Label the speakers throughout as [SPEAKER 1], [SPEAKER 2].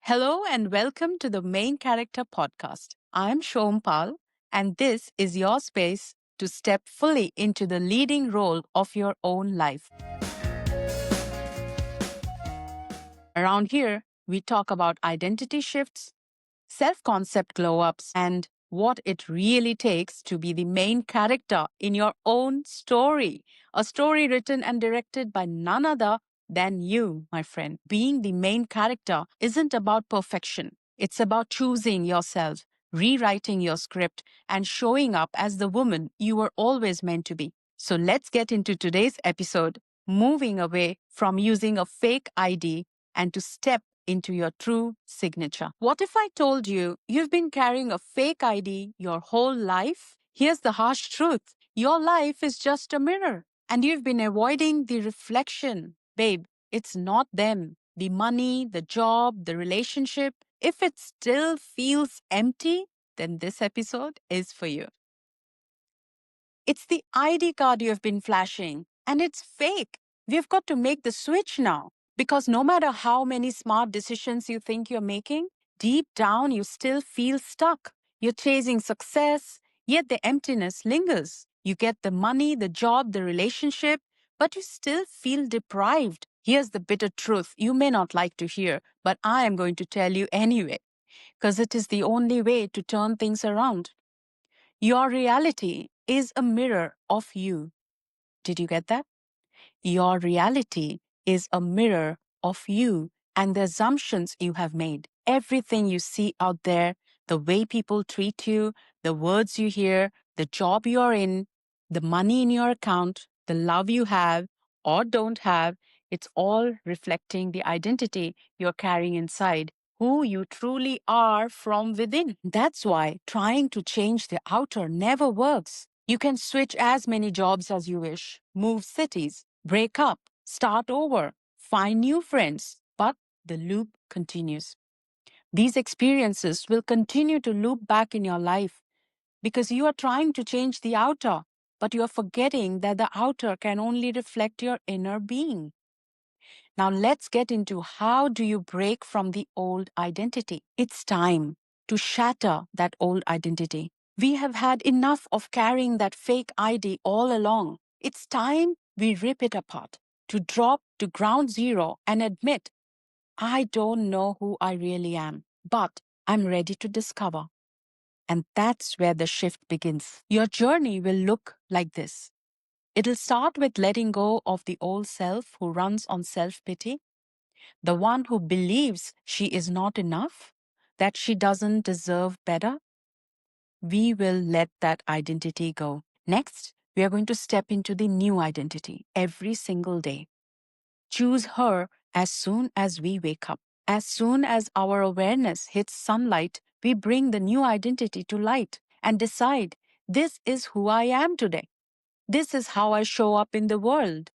[SPEAKER 1] Hello and welcome to the Main Character Podcast. I'm Shom Pal, and this is your space to step fully into the leading role of your own life. Around here, we talk about identity shifts, self concept glow ups, and what it really takes to be the main character in your own story. A story written and directed by none other than you, my friend. Being the main character isn't about perfection, it's about choosing yourself, rewriting your script, and showing up as the woman you were always meant to be. So let's get into today's episode, moving away from using a fake ID and to step into your true signature. What if I told you you've been carrying a fake ID your whole life? Here's the harsh truth. Your life is just a mirror and you've been avoiding the reflection. Babe, it's not them. The money, the job, the relationship. If it still feels empty, then this episode is for you. It's the ID card you've been flashing, and it's fake. We've got to make the switch now. Because no matter how many smart decisions you think you're making, deep down you still feel stuck. You're chasing success, yet the emptiness lingers. You get the money, the job, the relationship, but you still feel deprived. Here's the bitter truth you may not like to hear, but I am going to tell you anyway, because it is the only way to turn things around. Your reality is a mirror of you. Did you get that? Your reality is a mirror of you and the assumptions you have made. Everything you see out there, the way people treat you, the words you hear, the job you're in, the money in your account, the love you have or don't have, it's all reflecting the identity you're carrying inside, who you truly are from within. That's why trying to change the outer never works. You can switch as many jobs as you wish, move cities, break up, start over, find new friends, but the loop continues. These experiences will continue to loop back in your life because you are trying to change the outer, but you are forgetting that the outer can only reflect your inner being. Now let's get into how do you break from the old identity. It's time to shatter that old identity. We have had enough of carrying that fake ID all along. It's time we rip it apart, to drop to ground zero and admit, I don't know who I really am, but I'm ready to discover. And that's where the shift begins. Your journey will look like this. It'll start with letting go of the old self who runs on self-pity, the one who believes she is not enough, that she doesn't deserve better. We will let that identity go. Next, we are going to step into the new identity every single day. Choose her as soon as we wake up. As soon as our awareness hits sunlight, we bring the new identity to light and decide, this is who I am today. This is how I show up in the world.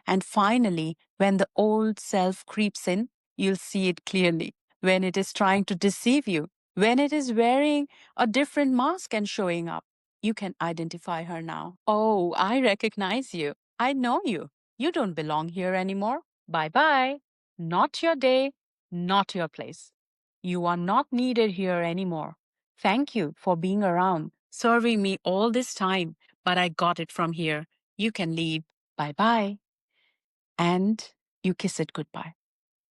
[SPEAKER 1] And finally, when the old self creeps in, you'll see it clearly. When it is trying to deceive you, when it is wearing a different mask and showing up, you can identify her now. Oh, I recognize you. I know you. You don't belong here anymore. Bye bye. Not your day, not your place. You are not needed here anymore. Thank you for being around, serving me all this time, but I got it from here. You can leave. Bye bye. And you kiss it goodbye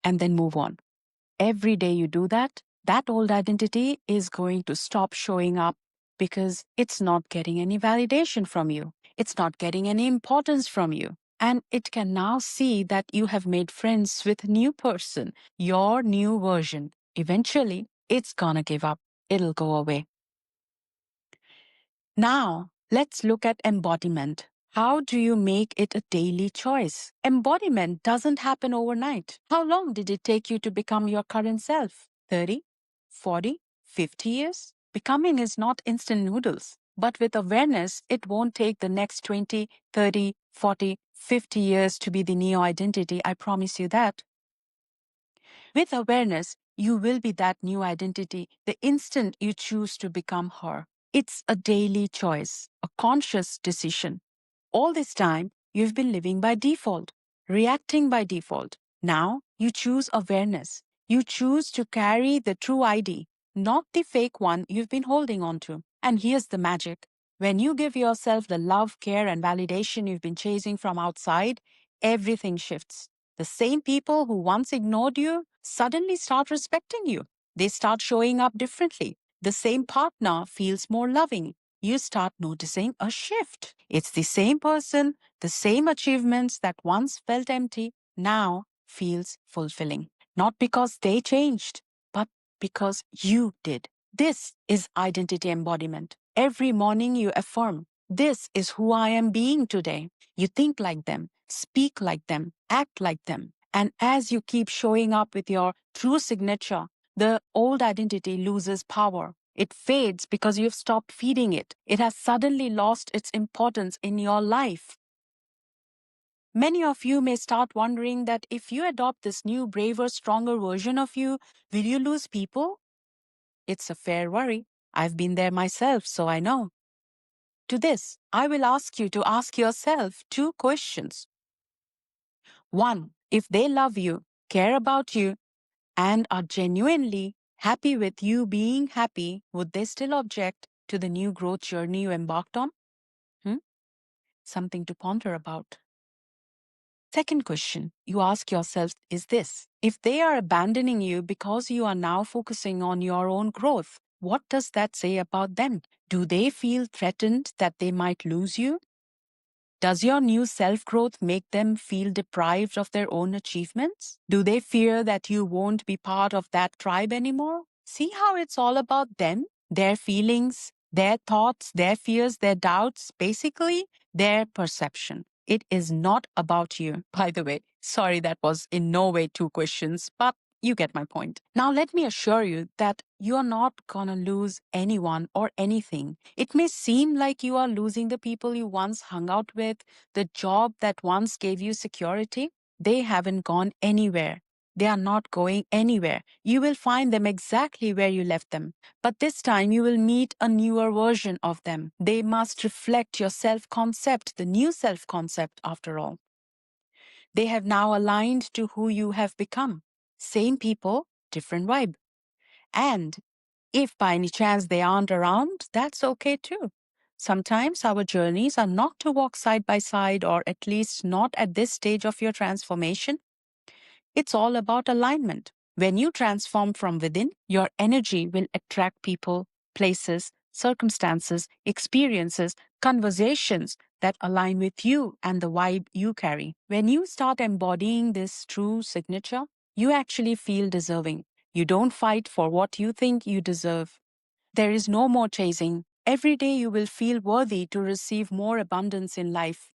[SPEAKER 1] and then move on. Every day you do that, that old identity is going to stop showing up because it's not getting any validation from you. It's not getting any importance from you. And it can now see that you have made friends with a new person, your new version. Eventually, it's gonna give up. It'll go away. Now, let's look at embodiment. How do you make it a daily choice? Embodiment doesn't happen overnight. How long did it take you to become your current self? 30, 40, 50 years? Becoming is not instant noodles. But with awareness, it won't take the next 20, 30, 40, 50 years to be the neo identity. I promise you that. With awareness, you will be that new identity the instant you choose to become her. It's a daily choice, a conscious decision. All this time, you've been living by default, reacting by default. Now, you choose awareness. You choose to carry the true ID, not the fake one you've been holding on to. And here's the magic. When you give yourself the love, care, and validation you've been chasing from outside, everything shifts. The same people who once ignored you suddenly start respecting you. They start showing up differently. The same partner feels more loving. You start noticing a shift. It's the same person, the same achievements that once felt empty now feels fulfilling. Not because they changed, but because you did. This is identity embodiment. Every morning you affirm, this is who I am being today. You think like them, speak like them, act like them. And as you keep showing up with your true signature, the old identity loses power. It fades because you've stopped feeding it. It has suddenly lost its importance in your life. Many of you may start wondering that if you adopt this new, braver, stronger version of you, will you lose people? It's a fair worry. I've been there myself, so I know. To this, I will ask you to ask yourself two questions. One, if they love you, care about you, and are genuinely happy with you being happy, would they still object to the new growth journey you embarked on? Something to ponder about. Second question you ask yourself is this: if they are abandoning you because you are now focusing on your own growth, what does that say about them? Do they feel threatened that they might lose you? Does your new self growth make them feel deprived of their own achievements? Do they fear that you won't be part of that tribe anymore? See how it's all about them, their feelings, their thoughts, their fears, their doubts, basically their perception. It is not about you, by the way. Sorry, that was in no way two questions, but you get my point. Now, let me assure you that you're not gonna lose anyone or anything. It may seem like you are losing the people you once hung out with, the job that once gave you security. They haven't gone anywhere. They are not going anywhere. You will find them exactly where you left them. But this time you will meet a newer version of them. They must reflect your self concept, the new self concept, after all. They have now aligned to who you have become. Same people, different vibe. And if by any chance they aren't around, that's okay too. Sometimes our journeys are not to walk side by side, or at least not at this stage of your transformation. It's all about alignment. When you transform from within, your energy will attract people, places, circumstances, experiences, conversations that align with you and the vibe you carry. When you start embodying this true signature, you actually feel deserving. You don't fight for what you think you deserve. There is no more chasing. Every day you will feel worthy to receive more abundance in life.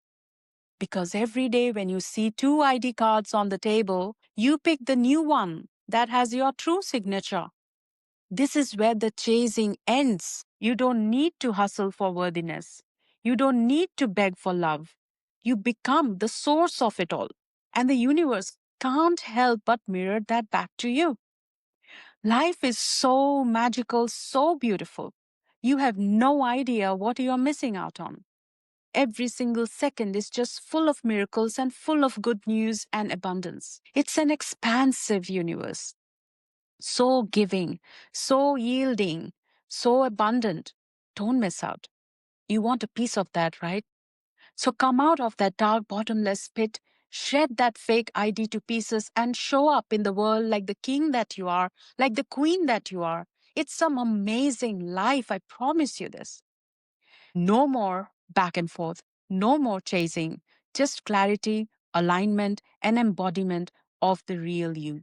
[SPEAKER 1] Because every day when you see two ID cards on the table, you pick the new one that has your true signature. This is where the chasing ends. You don't need to hustle for worthiness. You don't need to beg for love. You become the source of it all. And the universe can't help but mirror that back to you. Life is so magical, so beautiful. You have no idea what you're missing out on. Every single second is just full of miracles and full of good news and abundance. It's an expansive universe. So giving, so yielding, so abundant. Don't miss out. You want a piece of that, right? So come out of that dark, bottomless pit, shred that fake ID to pieces, and show up in the world like the king that you are, like the queen that you are. It's some amazing life, I promise you this. No more back and forth, no more chasing, just clarity, alignment, and embodiment of the real you.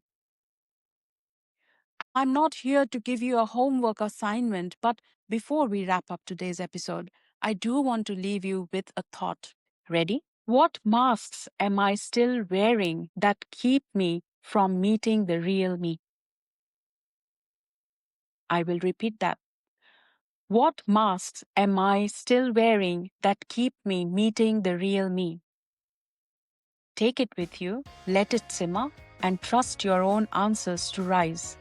[SPEAKER 1] I'm not here to give you a homework assignment, but before we wrap up today's episode, I do want to leave you with a thought. Ready? What masks am I still wearing that keep me from meeting the real me? I will repeat that. What masks am I still wearing that keep me meeting the real me? Take it with you, let it simmer, and trust your own answers to rise.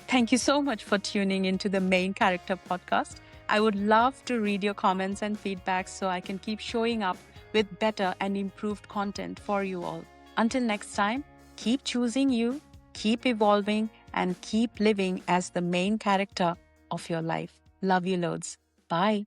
[SPEAKER 1] Thank you so much for tuning into the Main Character Podcast. I would love to read your comments and feedback so I can keep showing up with better and improved content for you all. Until next time, keep choosing you, keep evolving, and keep living as the main character of your life. Love you loads. Bye.